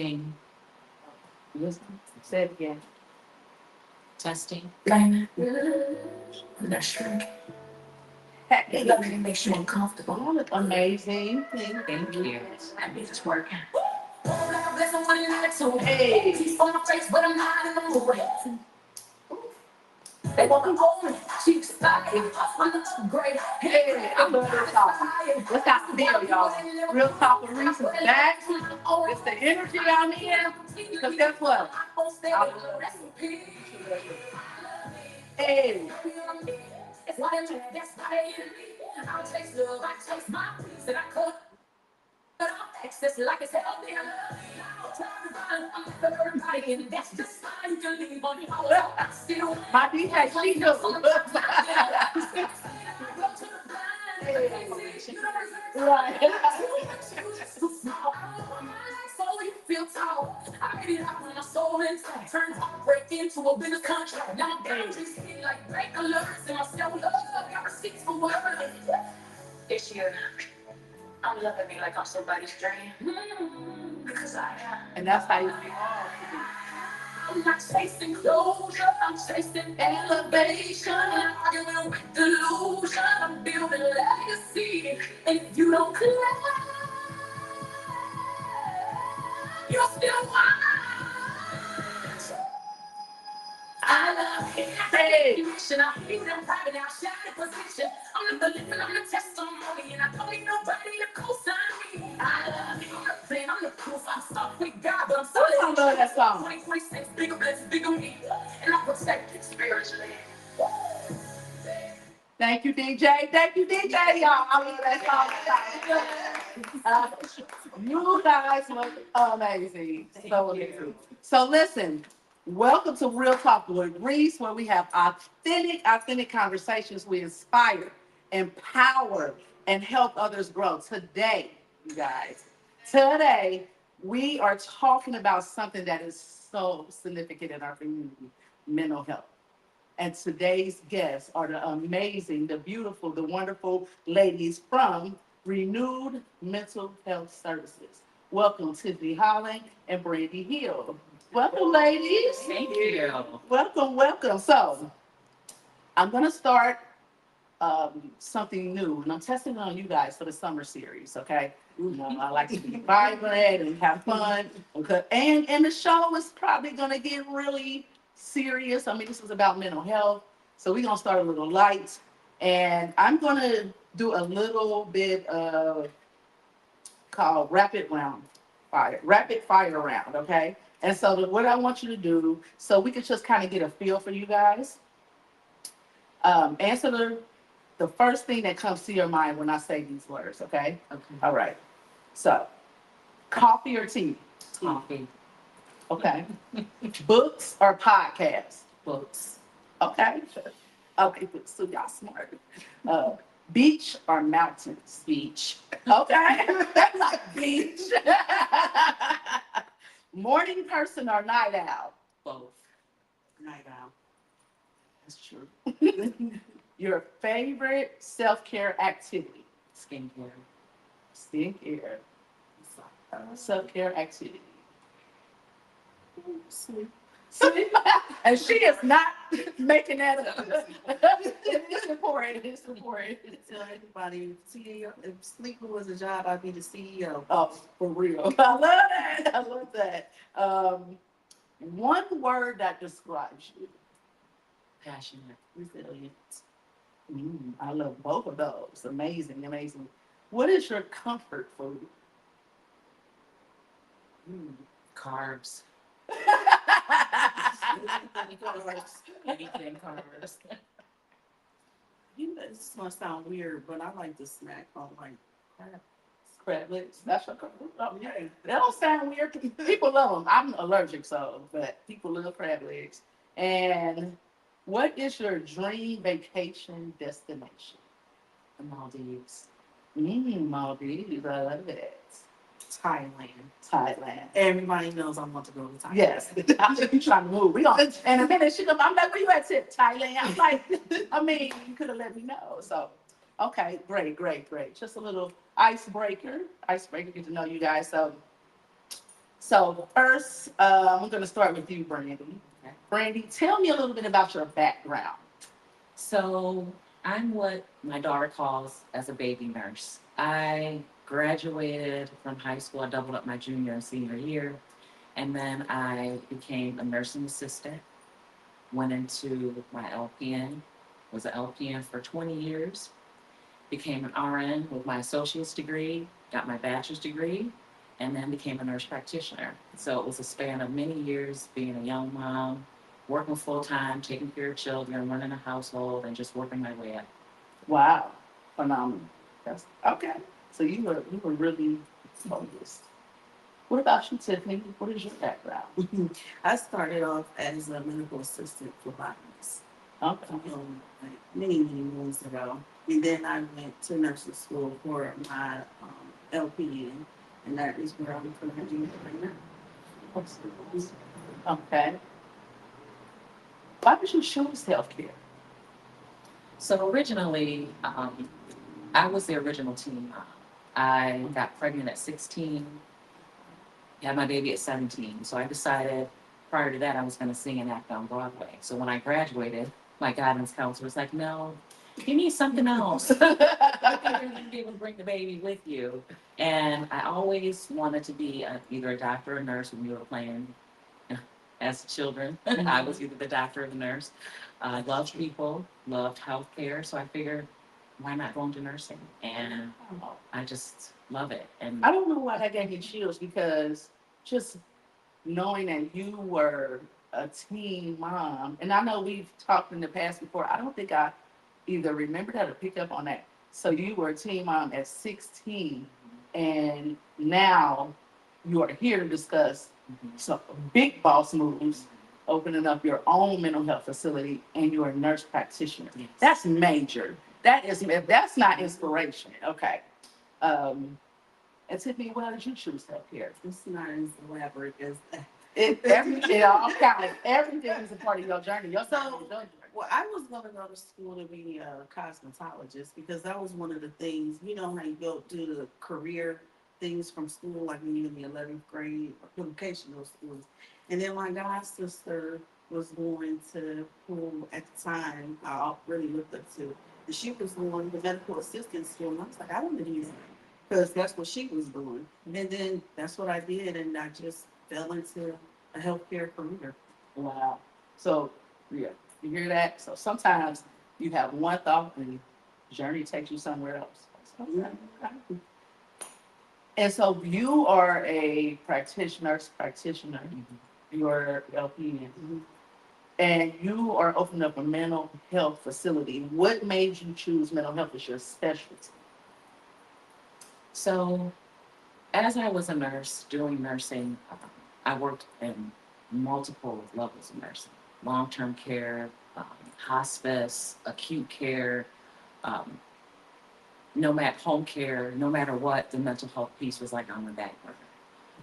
Testing. Listen, say it again. Testing. Blame it. I'm not sure. Hey, let me make sure I'm comfortable. You look amazing. Thank you. That means it's working. Hey. Peace on my face, but I'm not in the mood. They want to own it. She's fire. I'm not great. Hey, I love this song. Let's have some deal, y'all. Real talk with Reese is back. It's the energy I'm in. Because guess what? I love it. Hey. It's why I'm that's why I taste love, I taste my peace, and I cut access like it's healthy. I'm everybody, and that's just fine. You can leave on your own. Still, my DJ, she knows. Right. So you feel tall. I get it out when my soul inside. Turns heartbreak into a business contract. Now I'm dangerous, like break alerts, and my self love got receipts for whatever. This year, I'm loving me like I'm somebody's dream. Because I am. And that's how you feel. I'm not chasing closure, I'm chasing elevation. I'm arguing with delusion, I'm building legacy. And if you don't claim, you're still mine. I love it. Hey. I hate them private now, shining position. I'm the living, I'm the testimony, and I don't need nobody to co-sign me. I love it. I'm the plan, I'm the proof. I'm stuck with God, but I'm still I love that song. 2026, bigger blessings, bigger me, and I'm protected spiritually. Thank you, DJ. Thank you, DJ. Y'all, I love that song. You guys look amazing. So amazing. So listen. Welcome to Real Talk with Reese, where we have authentic conversations. We inspire, empower, and help others grow. Today, you guys, we are talking about something that is so significant in our community, mental health. And today's guests are the amazing, the beautiful, the wonderful ladies from Renewed Mental Health Services. Welcome, Tiffany Holland and Brandy Hill. Welcome, ladies. Thank you. Welcome, welcome. So, I'm going to start something new, and I'm testing it on you guys for the summer series, okay? I like to be vibrant and have fun. Okay. And the show is probably going to get really serious. I mean, this is about mental health. So, we're going to start a little light. And I'm going to do a little bit of called rapid fire round, okay? And so what I want you to do, so we can just kind of get a feel for you guys, answer the first thing that comes to your mind when I say these words, okay? Okay. All right. So, coffee or tea? Coffee. Okay. Books or podcasts? Books. Okay. Okay, so y'all smart. Beach or mountains? Beach. Okay. That's like beach. Morning person or night owl? Both. Night owl. That's true. Your favorite self-care activity? Skincare. Skincare. Self-care activity. Sleep. Sleep. And she is not making that up. It's important. It's important. Tell everybody, CEO, if sleeping was a job, I'd be the CEO. Oh, for real. I love that. I love that. One word that describes you. Passionate. Resilient. I love both of those. Amazing, amazing. What is your comfort food? Carbs. Anything carbs. You know, this gonna sound weird, but I like to snack on like crab. Crablets. That's your comfort food. Oh, yeah. That don't sound weird. People love them. I'm allergic, so, but people love crab legs. And what is your dream vacation destination? The Maldives. Maldives. I love it. Thailand. Everybody knows I want to go to Thailand. Yes, I'm just trying to move. We gonna in a minute. I'm like, where you at? Tip Thailand. I'm like, I mean, you could have let me know. So, okay, great. Just a little icebreaker. Get to know you guys. So, So first, I'm going to start with you, Brandy. Okay. Brandy, tell me a little bit about your background. So I'm what my daughter calls as a baby nurse. I graduated from high school. I doubled up my junior and senior year, and then I became a nursing assistant. Went into my LPN, was an LPN for 20 years, became an RN with my associate's degree, got my bachelor's degree, and then became a nurse practitioner. So it was a span of many years being a young mom, working full time, taking care of children, running a household, and just working my way up. Wow, phenomenal. That's okay. So you were really focused. What about you, Tiffany? What is your background? I started off as a medical assistant for botanists, Okay. like many moons ago. And then I went to nursing school for my LPN, and that is where I'm currently right now. Okay. Why did you choose healthcare? So originally, I was the original teen mom. I got pregnant at 16, had my baby at 17. So I decided prior to that I was going to sing and act on Broadway. So when I graduated, my guidance counselor was like, no, you need something else. You're going to be able to bring the baby with you. And I always wanted to be either a doctor or a nurse when we were playing as children. I was either the doctor or the nurse. I loved people, loved healthcare. So I figured, why not go into nursing? And I just love it. And I don't know why that gave you chills because just knowing that you were a teen mom, and I know we've talked in the past before, I don't think I either remember that or picked up on that. So you were a teen mom at 16, and now you are here to discuss some big boss moves, opening up your own mental health facility, and you're a nurse practitioner. Yes. That's major. That is, if that's not inspiration, okay. Um, and Tiffany, why did you choose healthcare? It's not as elaborate as that. It all counts. Everything is a part of your journey. Your So, journey. well, I was going to go to school to be a cosmetologist because that was one of the things, you know, how you go do the career things from school, like when you're in the 11th grade, vocational schools. And then my god sister was going to who at the time I really looked up to. And she was going to the medical assistant school. And I was like, I want to do that because that's what she was doing. And then that's what I did. And I just fell into a healthcare career. Wow. So, yeah, you hear that? So sometimes you have one thought and the journey takes you somewhere else. Okay. And so you are a practitioner, you're LPN, and you are opening up a mental health facility. What made you choose mental health as your specialty? so as I was a nurse doing nursing, I worked in multiple levels of nursing, long term care, hospice, acute care, um, no matter home care, no matter what, the mental health piece was like on the back burner.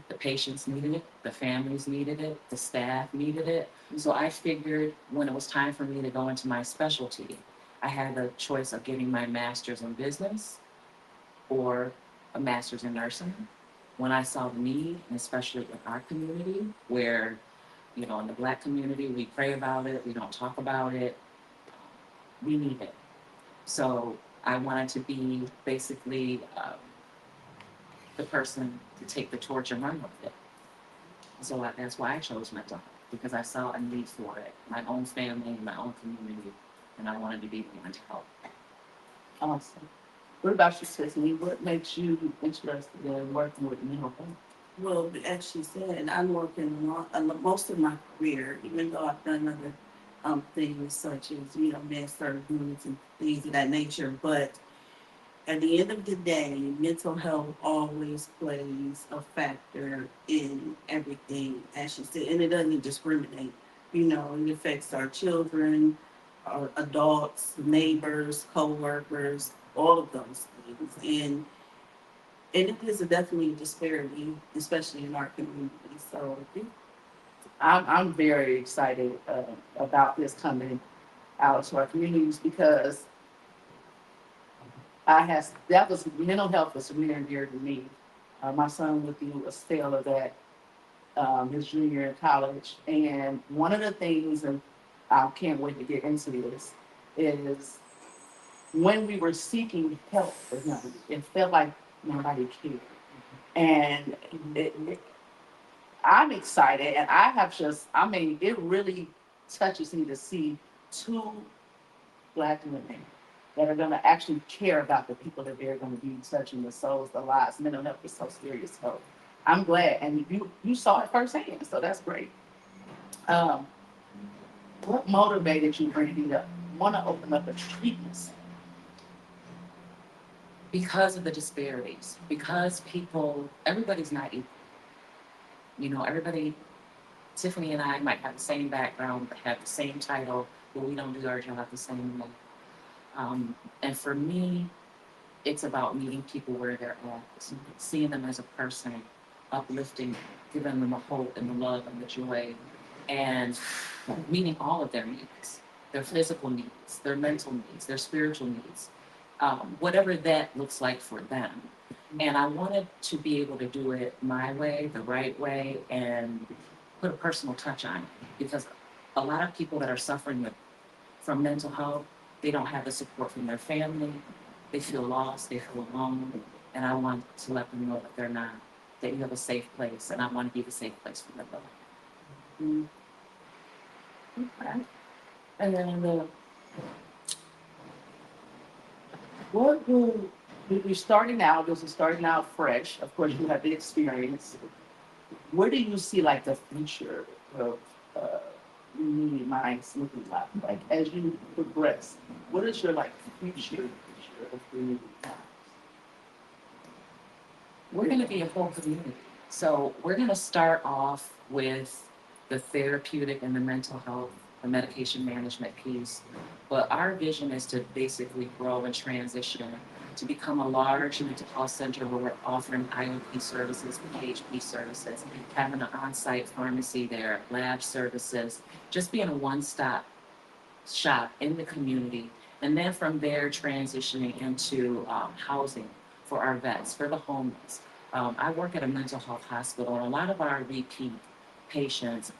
The patients needed it, the families needed it, the staff needed it. So I figured when it was time for me to go into my specialty, I had the choice of getting my master's in business or a master's in nursing. When I saw the need, and especially in our community, where, you know, in the Black community, we pray about it, we don't talk about it, we need it. So I wanted to be basically the person to take the torch and run with it. So that's why I chose mental health, because I saw a need for it, my own family, my own community, and I wanted to be the mental health. Awesome. What about you, Tiffany? What makes you interested in working with mental health? Well, as she said, I'm working most of my career, even though I've done other things such as, you know, med surgeries and things of that nature. But at the end of the day, mental health always plays a factor in everything, as she said, and it doesn't discriminate. You know, it affects our children, our adults, neighbors, co-workers, all of those things. And it is a definitely disparity, especially in our community. So, yeah. I'm very excited about this coming out to our communities because that was mental health was near and dear to me. My son went through a spell of that his junior year in college. And one of the things, and I can't wait to get into this, is when we were seeking help for him, it felt like nobody cared. And I'm excited, and I have just, I mean, it really touches me to see two Black women that are going to actually care about the people that they're going to be touching, the souls, the lives. Mental health is so serious. So I'm glad, and you saw it firsthand, so that's great. Um, what motivated you, Brandy, to want to open up a treatment center? Because of the disparities, because everybody's not equal. Everybody, Tiffany and I might have the same background, have the same title, but we don't do our job the same way. And for me, it's about meeting people where they're at, seeing them as a person, uplifting, giving them the hope and the love and the joy, and meeting all of their needs, their physical needs, their mental needs, their spiritual needs, whatever that looks like for them. And I wanted to be able to do it my way, the right way, and put a personal touch on it because a lot of people that are suffering from mental health, they don't have the support from their family. They feel lost, they feel alone, and I want to let them know that they're not, that you have a safe place, and I want to be the safe place for them. Mm. Okay. And then what would, you're starting out, this is starting out fresh. Of course, you have the experience. Where do you see like the future of uh, Need Minds looking like? Like as you progress, what is your like future of Need Minds? We're going to be a whole community. So we're going to start off with the therapeutic and the mental health, the medication management piece. But our vision is to basically grow and transition to become a large mental health center where we're offering IOP services, PHP services, having an on-site pharmacy there, lab services, just being a one-stop shop in the community. And then from there, transitioning into housing for our vets, for the homeless. I work at a mental health hospital, and a lot of our repeat patients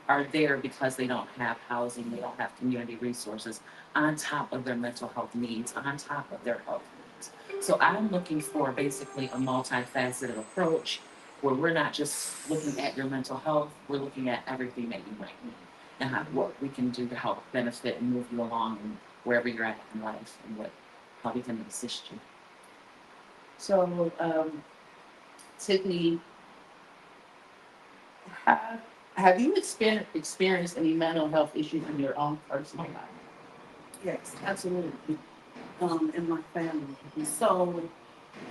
are there because they don't have housing, they don't have community resources on top of their mental health needs, on top of their health needs. So I'm looking for basically a multifaceted approach where we're not just looking at your mental health, we're looking at everything that you might need and what we can do to help benefit and move you along and wherever you're at in life and how we can assist you. So, Tiffany, have, have you experienced any mental health issues in your own personal life? Yes, absolutely. In my family. And so,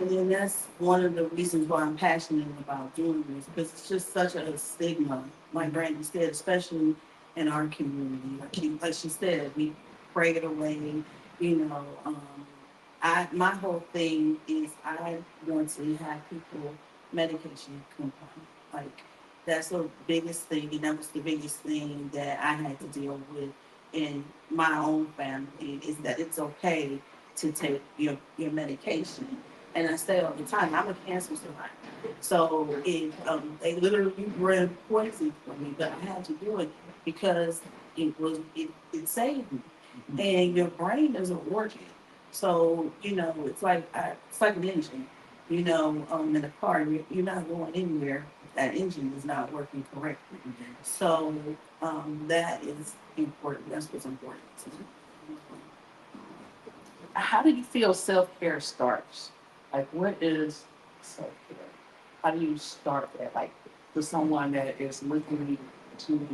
and then that's one of the reasons why I'm passionate about doing this, because it's just such a stigma, like Brandy said, especially in our community. Like she said, we pray it away, you know. My whole thing is I want to have people medication compliant. Like that's the biggest thing, and that was the biggest thing that I had to deal with in my own family is that it's okay to take your medication. And I say all the time, I'm a cancer survivor. So they literally ran poison for me, but I had to do it because it saved me. And your brain is an organ. So, it's like an engine, in a car, you're not going anywhere if that engine is not working correctly. So, that is important. That's what's important to me. How do you feel self-care starts? Like, what is self-care? How do you start that? Like, for someone that is looking to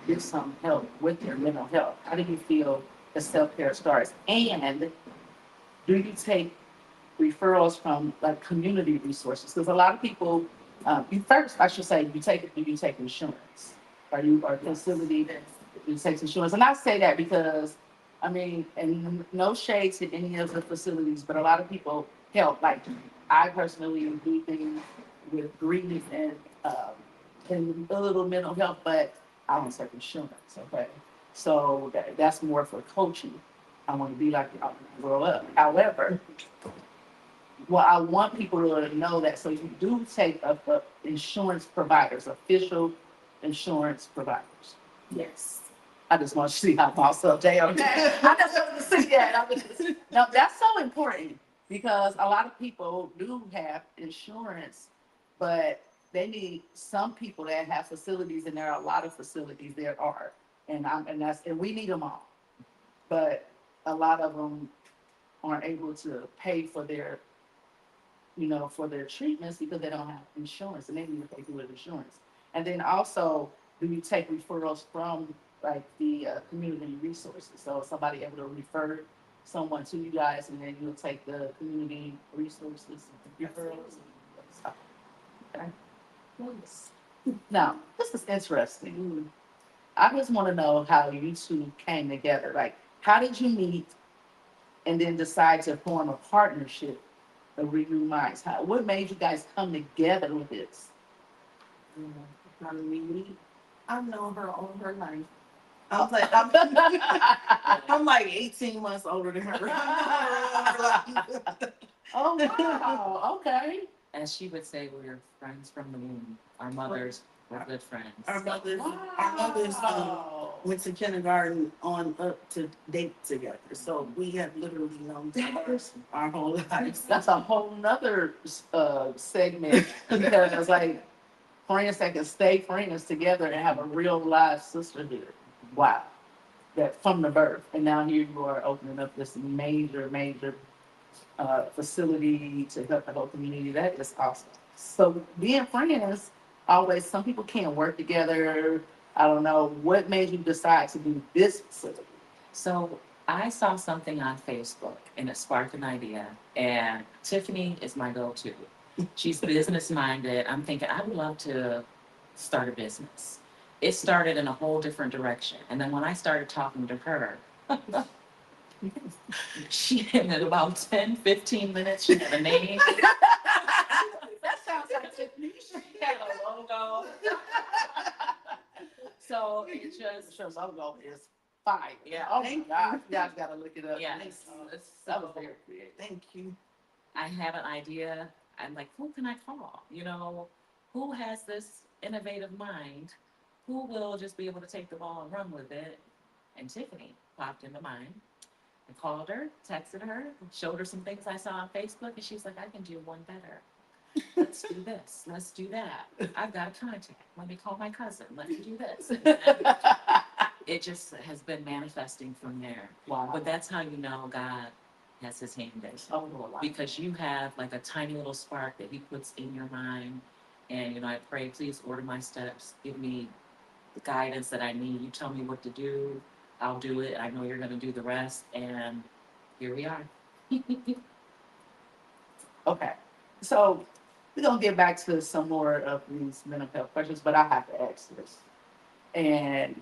get some help with their mental health, how do you feel the self-care starts? And do you take referrals from like community resources? Because a lot of people, you first, I should say, do you take insurance? Are facility you take insurance? And I say that because, I mean, and no shade to any of the facilities, but a lot of people help. Like I personally do things with grief and a little mental health, but I don't take insurance. Okay, so that's more for coaching. I want to be like y'all when I grow up. However, well, I want people to know that. So you do take up insurance providers, official insurance providers. Yes. I just want to see how boss up they are. I just want to see that. No, that's so important because a lot of people do have insurance, but they need some people that have facilities, and there are a lot of facilities there are, and we need them all, but a lot of them aren't able to pay for their for their treatments because they don't have insurance and they need to pay for insurance. And then also, do you take referrals from like the community resources? So if somebody able to refer someone to you guys and then you'll take the community resources referrals. Okay. Yes. Now, this is interesting. I just want to know how you two came together. Like, how did you meet and then decide to form a partnership of Renew Minds? What made you guys come together with this? How do we meet? I've known her all her life. I'm like 18 months older than her. Oh, wow. Okay. As she would say, we're friends from the womb. Our mothers were good friends. Our mothers went to kindergarten on up to date together. So we have literally known each other our whole lives. That's a whole nother segment because it's like friends that can stay friends together and have a real live sisterhood. Wow. That from the birth. And now here you are opening up this major facility to help the whole community. That is awesome. So being friends, always some people can't work together. I don't know what made you decide to do this facility. So I saw something on Facebook and it sparked an idea. And Tiffany is my go-to. She's business minded. I'm thinking I would love to start a business. It started in a whole different direction. And then when I started talking to her, she in about 10, 15 minutes, she had a name. That sounds like Tiffany. She had a logo. So it just, Her logo is fire. Yeah. Oh my God. You guys gotta look it up. yeah, That was very creative. Thank you. I have an idea. I'm like, who can I call? Who has this innovative mind? Who will just be able to take the ball and run with it? And Tiffany popped into mind. I called her, texted her, showed her some things I saw on Facebook, and she's like, I can do one better. Let's do this. Let's do that. I've got a contact. Let me call my cousin. Let's do this. It just has been manifesting from there. Wow. But that's how you know God has his hand in it. Oh, Lord. Because you have like a tiny little spark that he puts in your mind. And, I pray, please order my steps. Give me the guidance that I need. You tell me what to do. I'll do it. I know you're going to do the rest. And here we are. Okay. So we're gonna get back to some more of these mental health questions, but I have to ask this. And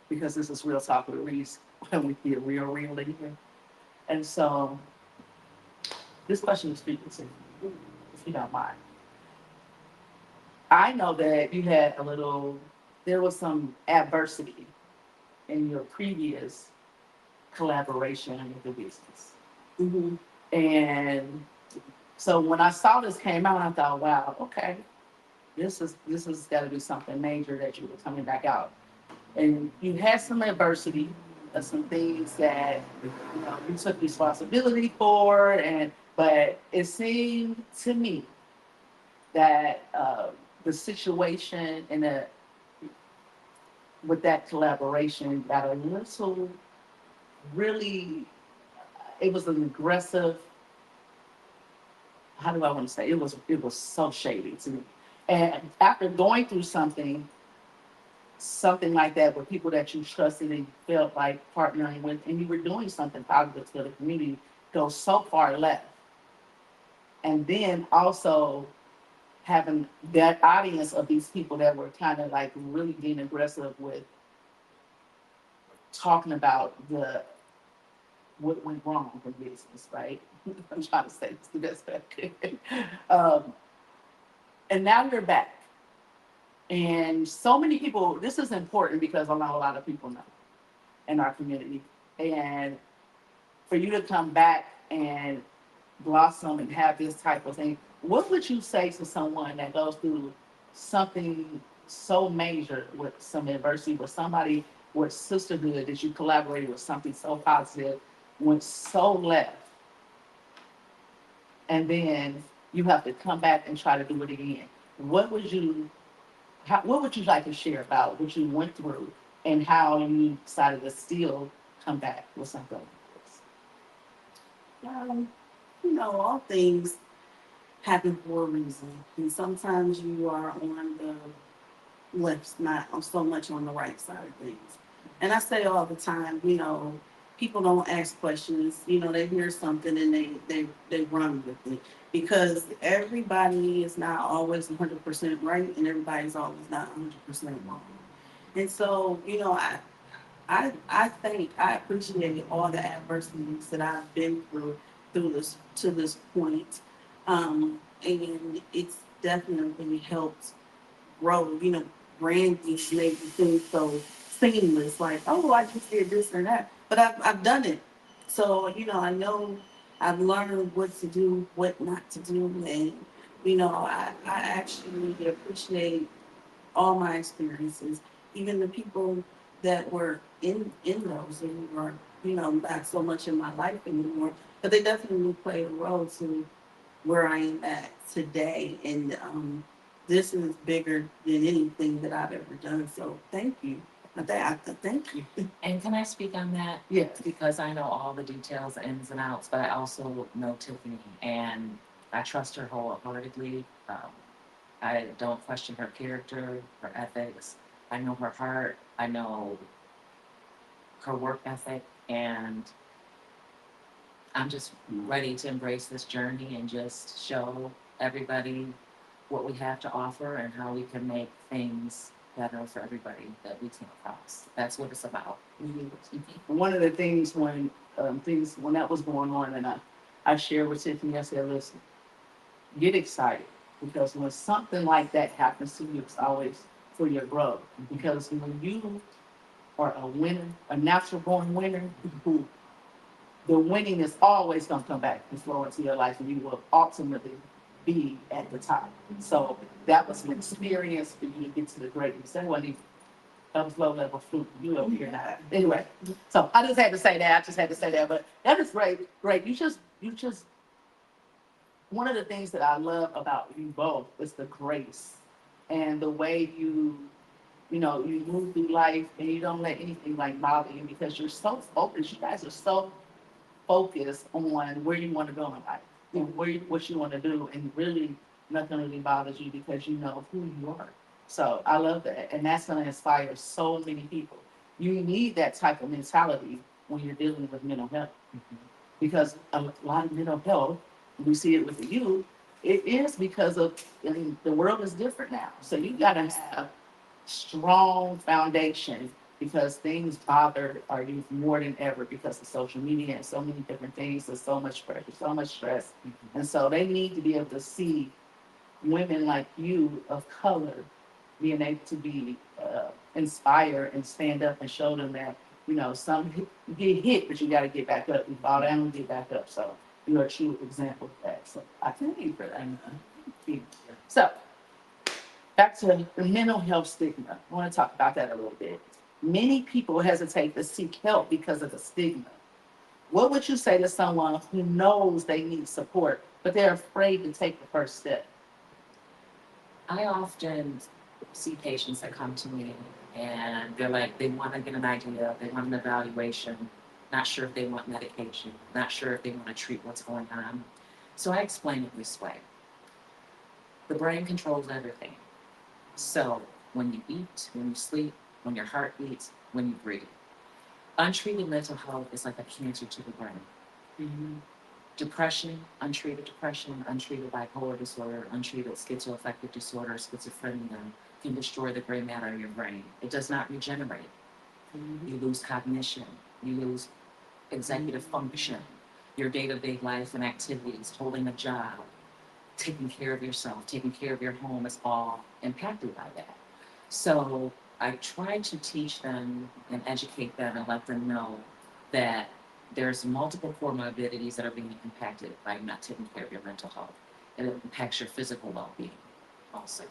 because this is real talk with Reese, when we get real in here. And so this question is speaking to you, if you don't mind. I know that you had there was some adversity in your previous collaboration with the business. Mm-hmm. And so when I saw this came out, I thought, wow, okay, this is got to be something major that you were coming back out. And you had some adversity, some things that you took responsibility for, but it seemed to me that the situation with that collaboration got a little really. It was an aggressive. How do I want to say? It was so shady to me. And after going through something like that with people that you trusted and felt like partnering with, and you were doing something positive for the community, goes so far left. And then also having that audience of these people that were kind of like really being aggressive with talking about what went wrong in business, right? I'm trying to say this the best way I could. And now you're back. And so many people, this is important because I know a lot of people know in our community. And for you to come back and blossom and have this type of thing, what would you say to someone that goes through something so major with some adversity, with somebody with sisterhood that you collaborated with something so positive, went so left, and then you have to come back and try to do it again? What would you, what would you like to share about what you went through and how you decided to still come back with something like this? Um, all things happen for a reason. And sometimes you are on the left, not on so much on the right side of things. And I say all the time, people don't ask questions. They hear something and they run with it because everybody is not always 100% right and everybody's always not 100% wrong. And so, I appreciate all the adversities that I've been through this to this point. And it's definitely helped grow, branding made things so seamless, like, oh, I just did this or that. But I've done it. So, I know I've learned what to do, what not to do. And, I actually appreciate all my experiences, even the people that were in those and who are, not so much in my life anymore, but they definitely played a role to where I am at today. And this is bigger than anything that I've ever done. So thank you. Thank you. And can I speak on that? Yes. Because I know all the details, ins and outs, but I also know Tiffany and I trust her wholeheartedly. I don't question her character, her ethics. I know her heart. I know her work ethic. And I'm just ready to embrace this journey and just show everybody what we have to offer and how we can make things better for everybody that we come across. That's what it's about. One of the things when that was going on, and I shared with Tiffany, I said, listen, get excited because when something like that happens to you, it's always for your growth. Because when you are a winner, a natural born winner, who the winning is always going to come back and flow into your life, and you will ultimately be at the top. So that was an experience for you to get to the greatness. That was low level fruit. You over here now. Anyway, so I just had to say that. I just had to say that. But that is great. Great. You just. One of the things that I love about you both is the grace and the way you move through life and you don't let anything like bother you because you're so focused. You guys are so focus on where you want to go in life and what you want to do, and really nothing really bothers you because you know who you are. So I love that, and that's going to inspire so many people. You need that type of mentality when you're dealing with mental health because a lot of mental health, we see it with the youth. It is because of the world is different now, so you got to have strong foundation because things bother our youth more than ever because of social media and so many different things. There's so much pressure, so much stress. And so they need to be able to see women like you of color being able to be inspired and stand up and show them that, some you get hit, but you got to get back up. You fall down and get back up. So you're a true example of that. So I thank you for that. So back to the mental health stigma. I want to talk about that a little bit. Many people hesitate to seek help because of the stigma. What would you say to someone who knows they need support, but they're afraid to take the first step? I often see patients that come to me and they're like, they want to get an idea, they want an evaluation, not sure if they want medication, not sure if they want to treat what's going on. So I explain it this way. The brain controls everything. So when you eat, when you sleep, when your heart beats, when you breathe. Untreated mental health is like a cancer to the brain. Mm-hmm. Depression, untreated bipolar disorder, untreated schizoaffective disorder, schizophrenia can destroy the gray matter in your brain. It does not regenerate. Mm-hmm. You lose cognition, you lose executive function, your day-to-day life and activities, holding a job, taking care of yourself, taking care of your home is all impacted by that. So I try to teach them and educate them and let them know that there's multiple comorbidities that are being impacted by not taking care of your mental health. And it impacts your physical well-being also.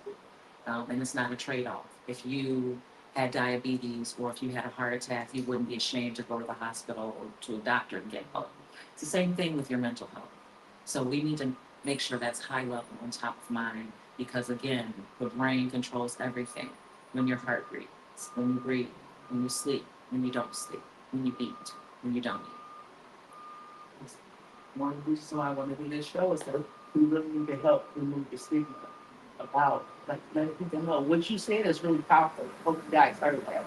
And it's not a trade-off. If you had diabetes or if you had a heart attack, you wouldn't be ashamed to go to the hospital or to a doctor and get help. It's the same thing with your mental health. So we need to make sure that's high level on top of mind because again, the brain controls everything. When your heart beats, when you breathe, when you sleep, when you don't sleep, when you eat, when you don't eat. One of the reasons why I want to do this show is that we really need to help remove the stigma about, like, letting people know what you said is really powerful. Hope you guys heard that.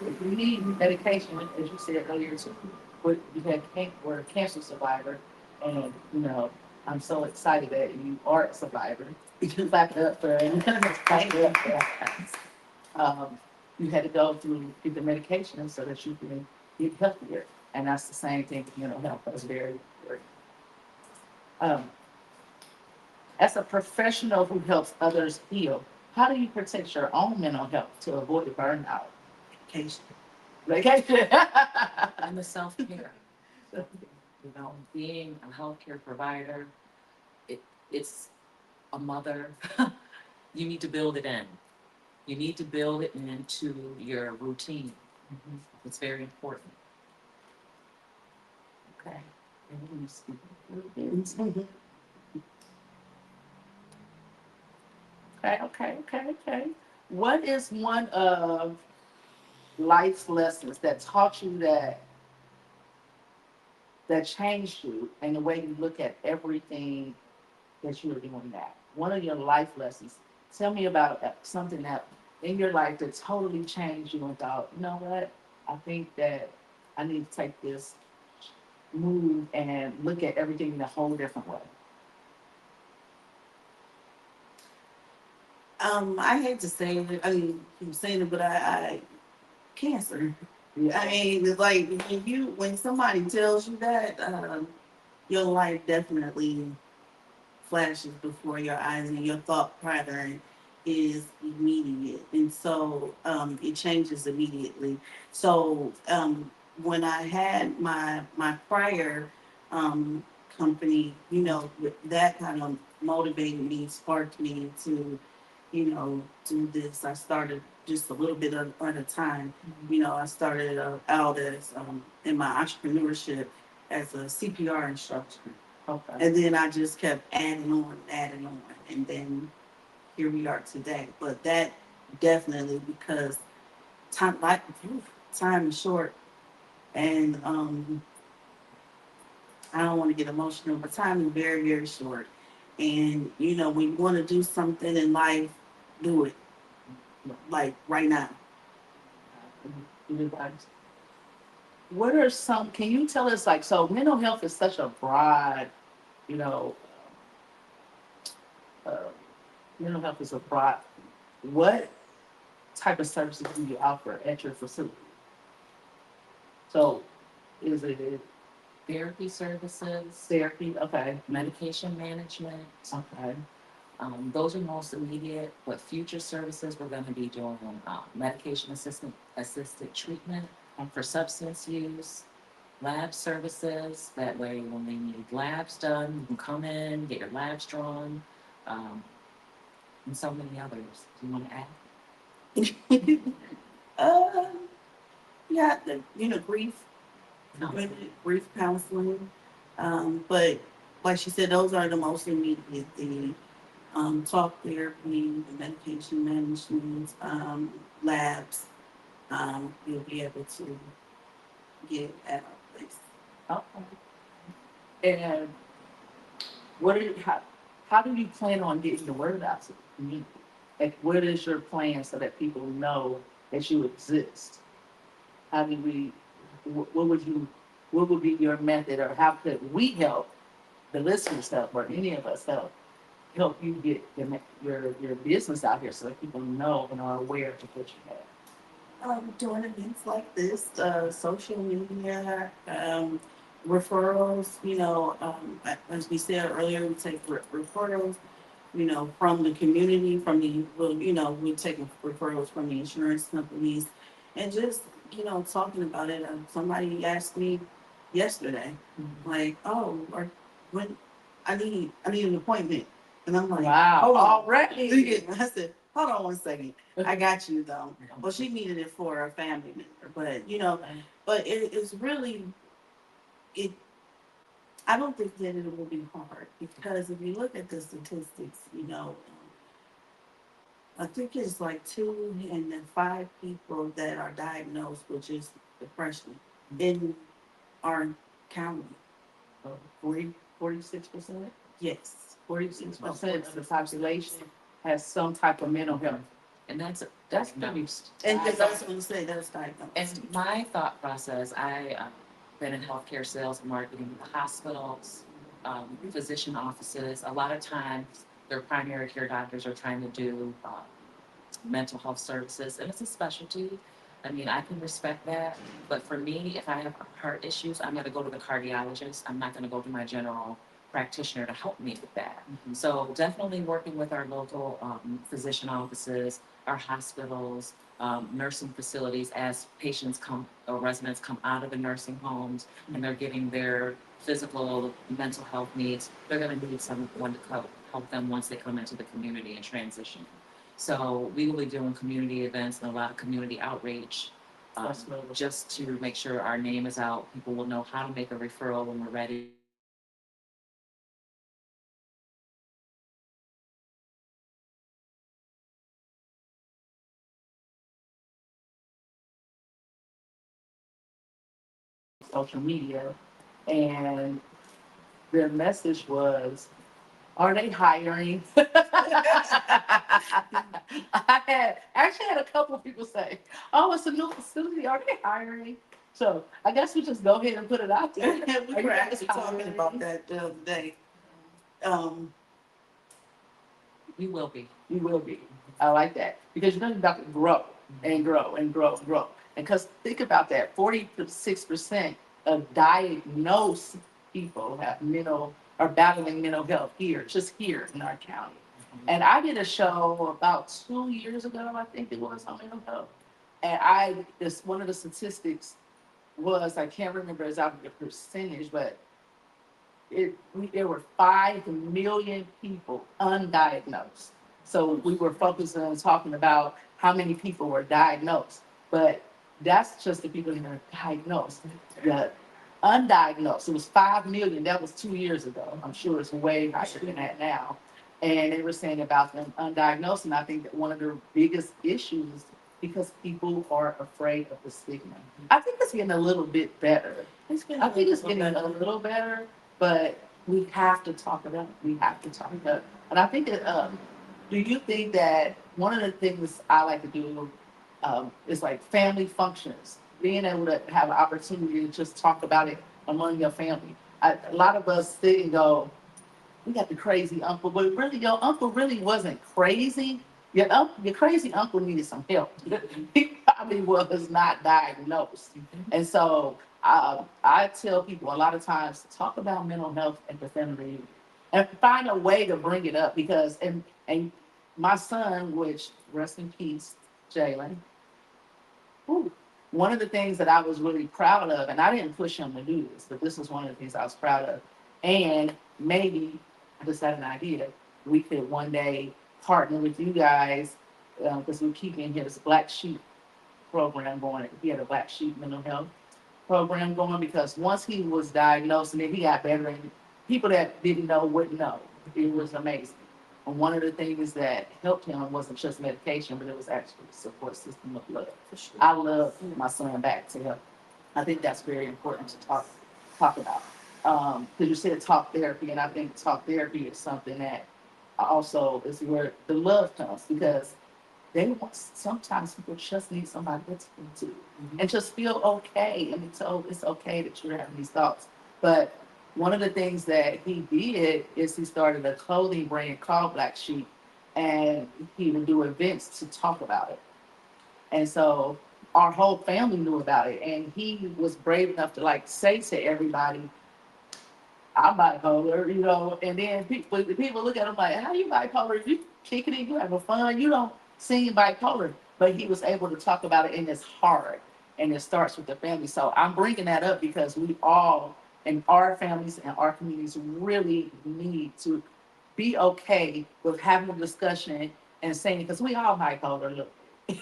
If you need medication, as you said earlier too, but you had were a cancer survivor, and I'm so excited that you are a survivor. You can clap it up for clap it up for that. You had to go through get the medication so that you can get healthier, and that's the same thing with mental health. That's very, very um, as a professional who helps others heal, how do you protect your own mental health to avoid burnout? Vacation. Vacation. And the self-care. Being a healthcare provider, it's a mother. You need to build it in. You need to build it into your routine. It's very important. Okay. Okay. What is one of life's lessons that taught you that changed you and the way you look at everything that you're doing now? One of your life lessons. Tell me about something that in your life that totally changed you and thought, you know what? I think that I need to take this move and look at everything in a whole different way. I hate to say it. I mean, keep saying it, but I cancer. I mean, it's like when somebody tells you that, your life definitely flashes before your eyes, and your thought pattern is immediate, and so it changes immediately. So when I had my prior um, company, that kind of motivated me, sparked me to do this. I started just a little bit at a time. I started out as in my entrepreneurship as a CPR instructor. Okay. And then I just kept adding on. And then here we are today. But that definitely because time is short. And I don't want to get emotional, but time is very, very short. And, when you want to do something in life, do it like right now. What are some, can you tell us, like, so mental health is such a broad, you know, uh, mental health is a broad, what type of services do you offer at your facility? So, is it Therapy services, therapy? Okay. medication management. Okay. Those are most immediate, but future services, we're going to be doing medication assisted treatment for substance use, lab services. That way, when they need labs done, you can come in, get your labs drawn, um, and so many others. Do you want to add? uh, yeah, grief, No. grief counseling. But like she said, those are the most immediate. The talk therapy, the medication management, labs. You'll be able to get at our place. Okay. And what are you, how do you plan on getting the word out to the community? Like, what is your plan so that people know that you exist? How do we, what would be your method, or how could we help the listeners help, or any of us help you get your business out here so that people know and are aware of what you have? Doing events like this, social media, referrals. As we said earlier, we take referrals. From the community, we're taking referrals from the insurance companies, and just talking about it. Somebody asked me yesterday. Like, oh, or when I need an appointment. And I'm like, Wow, hold on. already. I said, hold on one second. I got you though. Well, she needed it for a family member, but but it's really it. I don't think that it will be hard because if you look at the statistics, I think it's like 2 and then 5 people that are diagnosed with just depression in our county. 46%. Yes. 46% of the population has some type of mental health. And that's pretty. And because that's what you say, that's diagnosed. And my thought process, I been in healthcare sales and marketing, the hospitals, physician offices. A lot of times, their primary care doctors are trying to do mental health services, and it's a specialty. I mean, I can respect that, but for me, if I have heart issues, I'm going to go to the cardiologist. I'm not going to go to my general practitioner to help me with that. Mm-hmm. So definitely working with our local physician offices, our hospitals, nursing facilities as patients come or residents come out of the nursing homes and they're getting their physical, mental health needs, they're going to need someone to help them once they come into the community and transition. So we will be doing community events and a lot of community outreach, just to make sure our name is out. People will know how to make a referral when we're ready. Social media, and their message was, "Are they hiring?" I actually had a couple of people say, "Oh, it's a new facility. Are they hiring?" So I guess we just go ahead and put it out there. We were actually talking about that the other day. Um, You will be. You will be. I like that because you're about to grow and grow and grow and grow. And because think about that, 46% of diagnosed people have mental are battling mental health here, just here in our county. And I did a show about 2 years ago, I think it was, on mental health. And this one of the statistics was, I can't remember exactly the percentage, but there were 5 million people undiagnosed. So we were focusing on talking about how many people were diagnosed, but that's just the people that are diagnosed. The undiagnosed, it was 5 million. That was 2 years ago. I'm sure it's way higher than that now. And they were saying about them undiagnosed, and I think that one of the biggest issues is because people are afraid of the stigma. I think it's getting a little bit better. I think it's getting a little better, but we have to talk about it. We have to talk about it. And I think that, do you think that one of the things I like to do is like family functions, being able to have an opportunity to just talk about it among your family. A lot of us sit and go, we got the crazy uncle, but really your uncle really wasn't crazy. Your crazy uncle needed some help. He probably was not diagnosed. And so I tell people a lot of times, talk about mental health at the family reunion and find a way to bring it up because, and my son, which rest in peace, Jalen, one of the things that I was really proud of, and I didn't push him to do this, but this was one of the things I was proud of. And maybe I just had an idea. We could one day partner with you guys because we're keeping his Black Sheep program going. He had a Black Sheep mental health program going because once he was diagnosed and then he got better, and people that didn't know wouldn't know. It was amazing. And one of the things that helped him wasn't just medication, but it was actually a support system of love. I love my son back to him. I think that's very important to talk about. Because you said talk therapy, and I think talk therapy is something that also is where the love comes because sometimes people just need somebody to talk to and just feel okay and be told it's okay that you're having these thoughts. But one of the things that he did is he started a clothing brand called Black Sheep, and he would do events to talk about it. And so our whole family knew about it, and he was brave enough to like say to everybody, I'm bipolar, and then people look at him like, how you bipolar? You kicking it, you having fun, you don't seem bipolar. But he was able to talk about it in his heart. and it starts with the family. So I'm bringing that up because we all, in our families and our communities, really need to be okay with having a discussion and saying, because we all bipolar a little We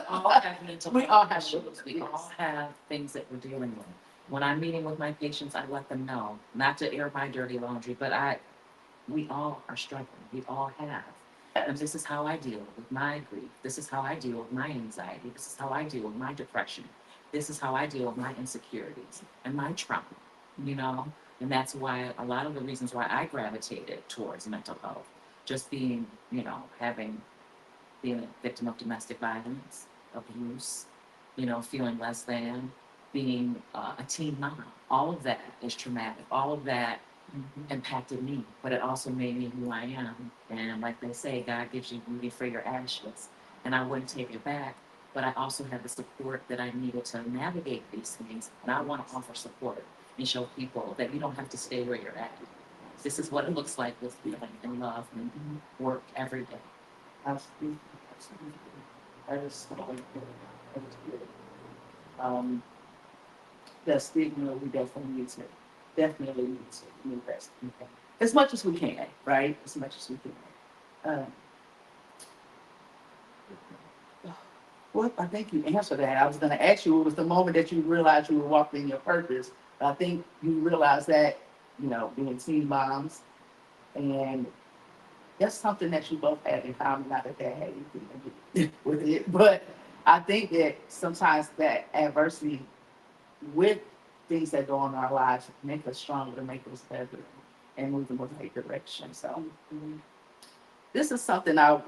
all bit. have mental We health all have issues. We yes. all have things that we're dealing with. When I'm meeting with my patients, I let them know, not to air my dirty laundry, but we all are struggling. We all have. And this is how I deal with my grief. This is how I deal with my anxiety. This is how I deal with my depression. This is how I deal with my insecurities and my trauma, you know? And that's why a lot of the reasons why I gravitated towards mental health, just being, being a victim of domestic violence, abuse, feeling less than, being a teen mom. All of that is traumatic. All of that impacted me, but it also made me who I am. And like they say, God gives you beauty for your ashes. And I wouldn't take it back, but I also had the support that I needed to navigate these things. And I want to offer support and show people that you don't have to stay where you're at. This is what it looks like with healing and love and work every day. Absolutely. Absolutely. That is so good. That is good. Um, that stigma we definitely need to invest in that. As much as we can, right? As much as we can. Well, I think you answered that. I was going to ask you, what was the moment that you realized you were walking in your purpose? But I think you realized that, being teen moms, and that's something that you both had in common. Not that that had anything to do with it, but I think that sometimes that adversity with things that go on in our lives make us stronger, make us better, and move in the right direction. So this is something I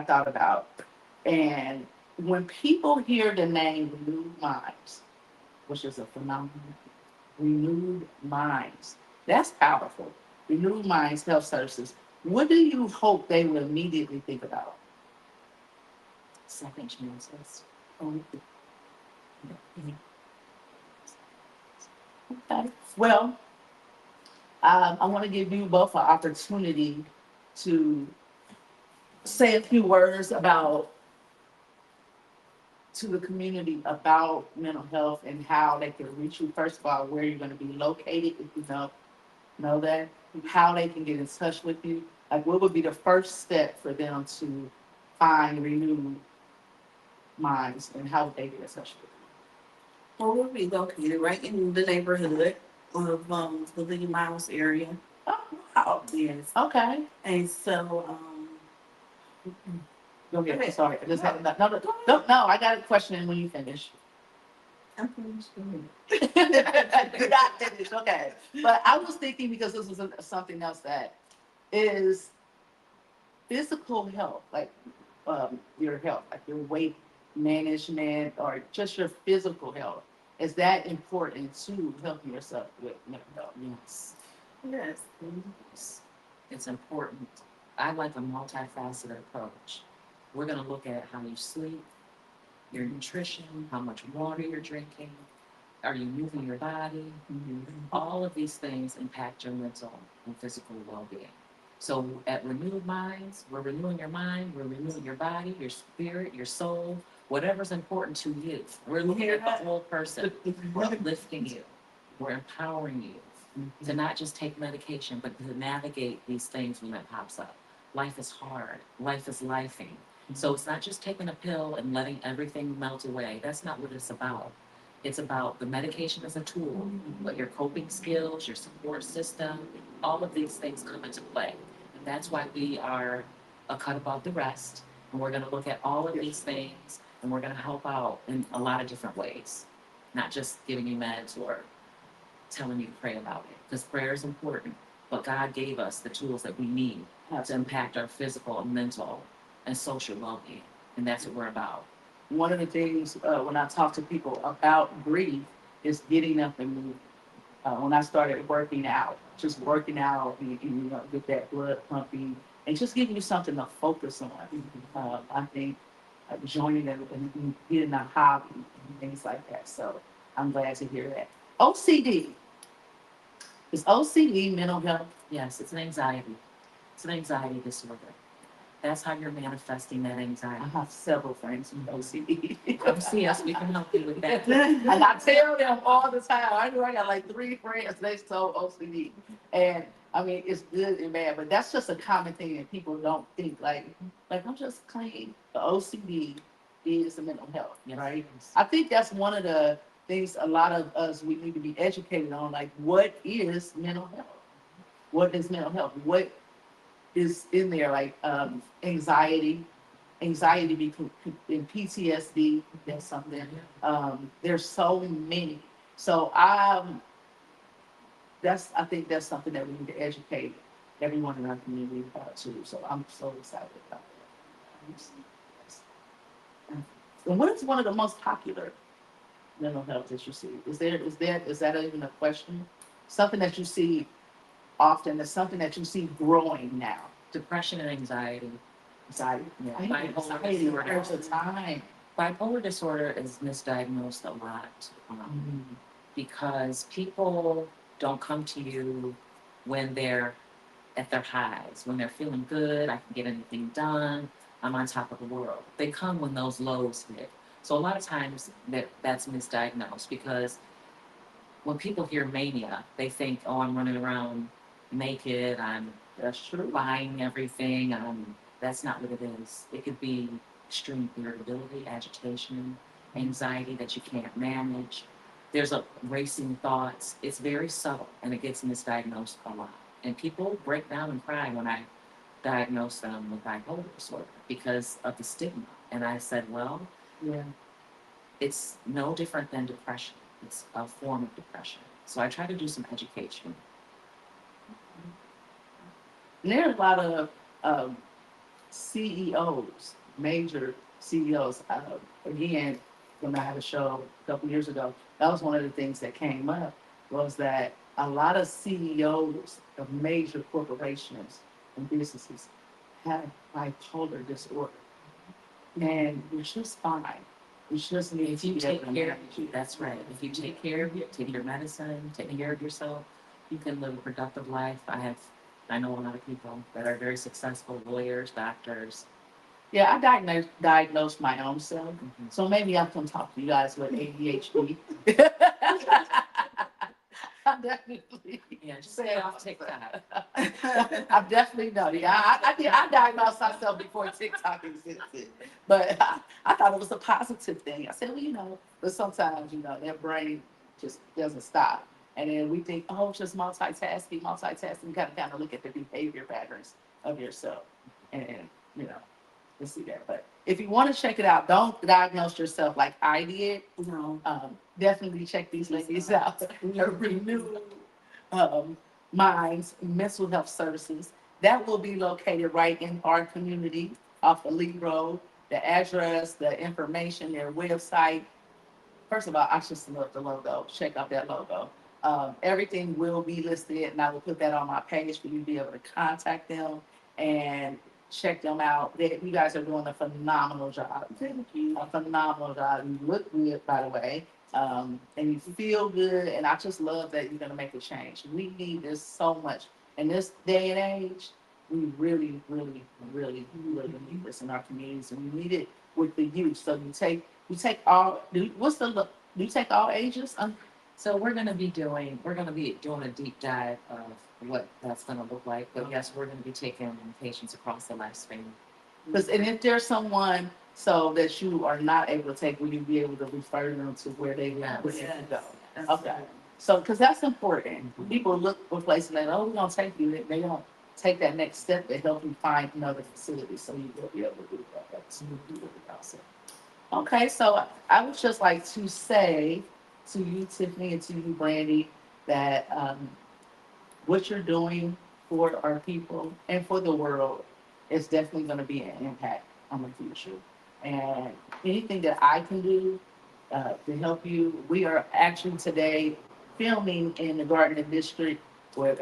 thought about. And when people hear the name Renewed Minds, which is a phenomenon, Renewed Minds, that's powerful. Renewed Minds Health Services. What do you hope they will immediately think about? Second chances. Oh, okay. Well, I want to give you both an opportunity to say a few words about to the community about mental health and how they can reach you. First of all, where you're going to be located if you don't know that, how they can get in touch with you. Like, what would be the first step for them to find renewed minds, and how would they get in touch with Well, we'll be located right in the neighborhood of the Lee Miles area. you? Oh, wow. Yes. Okay. And so Go ahead. Okay. Sorry. I just had no. I got a question when you finish. I'm finished. You got finished. Okay. But I was thinking, because this was something else that is physical health, like your health, like your weight management or just your physical health. Is that important to helping yourself with mental health? Yes. Yes. It's important. I like a multifaceted approach. We're going to look at how you sleep, your nutrition, how much water you're drinking, are you moving your body? All of these things impact your mental and physical well-being. So at Renewed Minds, we're renewing your mind, we're renewing your body, your spirit, your soul, whatever's important to you. We're looking at the whole person. We're uplifting you. We're empowering you to not just take medication, but to navigate these things when it pops up. Life is hard. Life is lifing. So it's not just taking a pill and letting everything melt away. That's not what it's about. It's about the medication as a tool, but your coping skills, your support system, all of these things come into play. And that's why we are a cut above the rest. And we're going to look at all of these things and we're going to help out in a lot of different ways, not just giving you meds or telling you to pray about it, because prayer is important. But God gave us the tools that we need to impact our physical and mental and social well-being. And that's what we're about. One of the things when I talk to people about grief is getting up and moving. When I started working out, just working out, and get that blood pumping, and just giving you something to focus on. I think joining and getting a hobby and things like that. So I'm glad to hear that. OCD. Is OCD mental health? Yes, it's an anxiety. It's an anxiety disorder. That's how you're manifesting that I anxiety. have several friends with OCD. Come see us, we can help you with that. And I tell them all the time, I know I got like 3 friends, they so OCD. And I mean, it's good and bad, but that's just a common thing that people don't think. Like I'm just clean. The OCD is the mental health, Yes, right? yes. I think that's one of the things a lot of us, we need to be educated on, like what is mental health? What is mental health? What is in there, like anxiety in PTSD, that's something. There's so many. So I think that's something that we need to educate everyone in our community about too. So I'm so excited about that. And what is one of the most popular mental health that you see? Is that even a question? Something that you see often, is something that you see growing now. Depression and anxiety. Anxiety. Yeah. Anxiety. There's a time. Bipolar disorder is misdiagnosed a lot because people don't come to you when they're at their highs, when they're feeling good, I can get anything done, I'm on top of the world. They come when those lows hit. So a lot of times that's misdiagnosed because when people hear mania, they think, oh, I'm running around naked, I'm That's true. buying everything. That's not what it is. It could be extreme irritability, agitation, anxiety that you can't manage. There's a racing thoughts. It's very subtle and it gets misdiagnosed a lot. And people break down and cry when I diagnose them with bipolar disorder because of the stigma. And I said, well, Yeah. it's no different than depression. It's a form of depression. So I try to do some education. And there are a lot of CEOs, major CEOs. Again, when I had a show a couple years ago, that was one of the things that came up was that a lot of CEOs of major corporations and businesses have bipolar disorder, and you're just fine. You just need If to you be take able to care, manage it. that's right. If you take care of you, take your medicine, take care of yourself, you can live a productive life. I know a lot of people that are very successful lawyers, doctors. Yeah, I diagnosed my own self, Mhm. so maybe I can talk to you guys with ADHD. I definitely. Yeah, just stay off TikTok. I definitely know. Yeah, I diagnosed myself before TikTok existed, but I thought it was a positive thing. I said, well, but sometimes, that brain just doesn't stop. And then we think, oh, it's just multitasking. You gotta kind of look at the behavior patterns of yourself and, you know, to see that. But if you want to check it out, don't diagnose yourself like I did. Definitely check these ladies out. Renew Minds Mental Health Services. That will be located right in our community off of Lee Road. The address, the information, their website. First of all, I just love the logo. Check out that logo. Everything will be listed, and I will put that on my page for you to be able to contact them and check them out. You guys are doing a phenomenal job. Thank you. A phenomenal job. You look good, by the way, and you feel good. And I just love that you're gonna make a change. We need this so much in this day and age. We really, really, really, really need this in our communities, and we need it with the youth. So you take all. Do you take all ages? So we're gonna be doing a deep dive of what that's gonna look like. But yes, we're gonna be taking patients across the lifespan. And if there's someone so that you are not able to take, will you be able to refer them to where they Yes. where they can go? Okay. So, because that's important. Mhm. People look for places and oh, we're gonna take you. They don't take that next step to help you find another facility, so you will be able to do that. That's really awesome. Okay, so I would just like to say to you, Tiffany, and to you, Brandy, that what you're doing for our people and for the world is definitely going to be an impact on the future. And anything that I can do to help you, we are actually today filming in the Gardner District with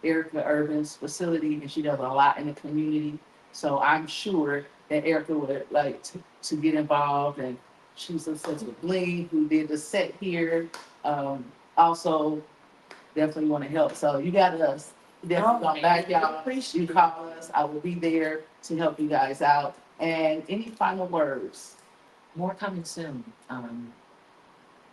Erica Urban's facility, and she does a lot in the community. So I'm sure that Erica would like to get involved, and she's assisted with Lee, who did the set here. Also, definitely want to help. So you got us Definitely come back, y'all. Appreciate You it. call us, I will be there to help you guys out. And any final words? More coming soon.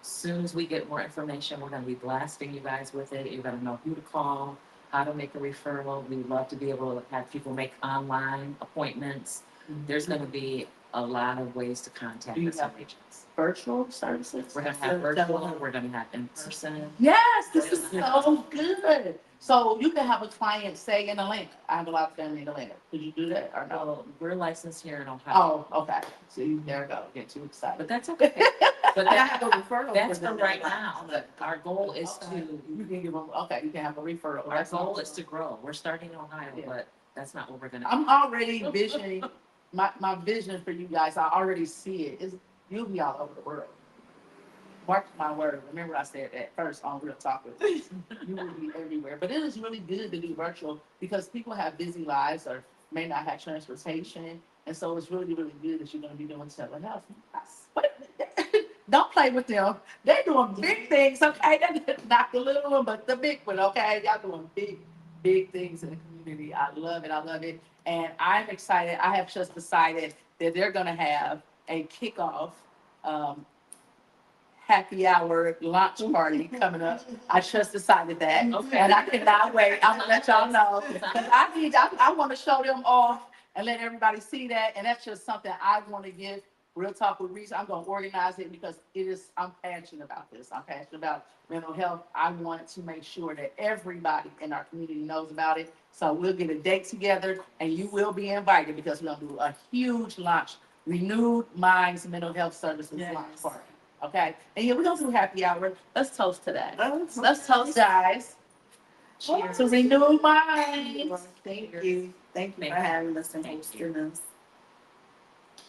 Soon as we get more information, we're gonna be blasting you guys with it. You're gonna know who to call, how to make a referral. We would love to be able to have people make online appointments. There's gonna be a lot of ways to contact Do you us have on agents. Virtual services? We're gonna have virtual, we're gonna have in person. Yes, this is so good. So you can have a client say in Atlanta, I have a lot of family in Atlanta. Could you do that or no? Well, we're licensed here in Ohio, Oh, okay. See, there we go. Get too excited. but that's okay. But I that, have a referral. that's for for them. right now. Our goal is Okay. to, You can give them, okay, you can have a referral. our goal is to grow. We're starting in Ohio, Yeah. but that's not what we're gonna. I'm already visioning, my vision for you guys, I already see it, is you'll be all over the world. Mark my word, remember I said that first on Real Talk with Reese. You will be everywhere, but it is really good to do virtual because people have busy lives or may not have transportation. And so it's really, really good that you're gonna be doing telehealth. But don't play with them. They're doing big things, okay? That's not the little one, but the big one, okay? Y'all doing big, big things in the community. I love it. I love it. And I'm excited. I have just decided that they're gonna have a kickoff um, happy hour lunch party coming up. I just decided that. Okay. And I cannot wait. I'm gonna let y'all know. Because I want to show them off and let everybody see that. And that's just something I want to give Real Talk with Reese. I'm gonna organize it because I'm passionate about this. I'm passionate about mental health. I want to make sure that everybody in our community knows about it. So we'll get a date together and you will be invited because we're gonna do a huge lunch, Renewed Minds Mental Health Services Yes. lunch party. Okay, and yeah, we're gonna do happy hour. Let's toast to that. Let's- Let's toast, guys. Cheers. To renew minds. Thank you. Thank you for having us and hosting us.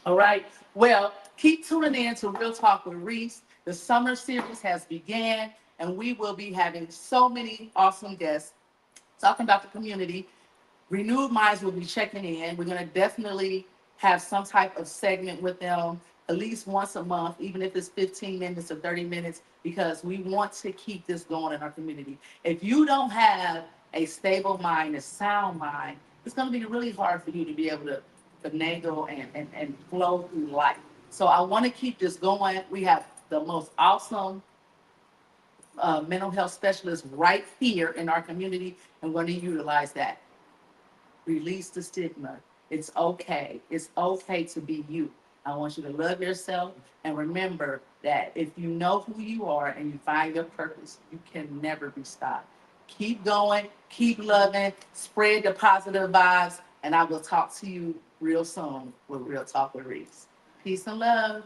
All right. Well, keep tuning in to Real Talk with Reese. The summer series has began, and we will be having so many awesome guests talking about the community. Renewed Minds will be checking in. We're gonna definitely have some type of segment with them at least once a month, even if it's 15 minutes or 30 minutes, because we want to keep this going in our community. If you don't have a stable mind, a sound mind, it's gonna be really hard for you to be able to finagle and flow through life. So I want to keep this going. We have the most awesome mental health specialists right here in our community, and we're going to utilize that. Release the stigma. It's okay. It's okay to be you. I want you to love yourself and remember that if you know who you are and you find your purpose, you can never be stopped. Keep going, keep loving, spread the positive vibes, and I will talk to you real soon with Real Talk with Reese. Peace and love.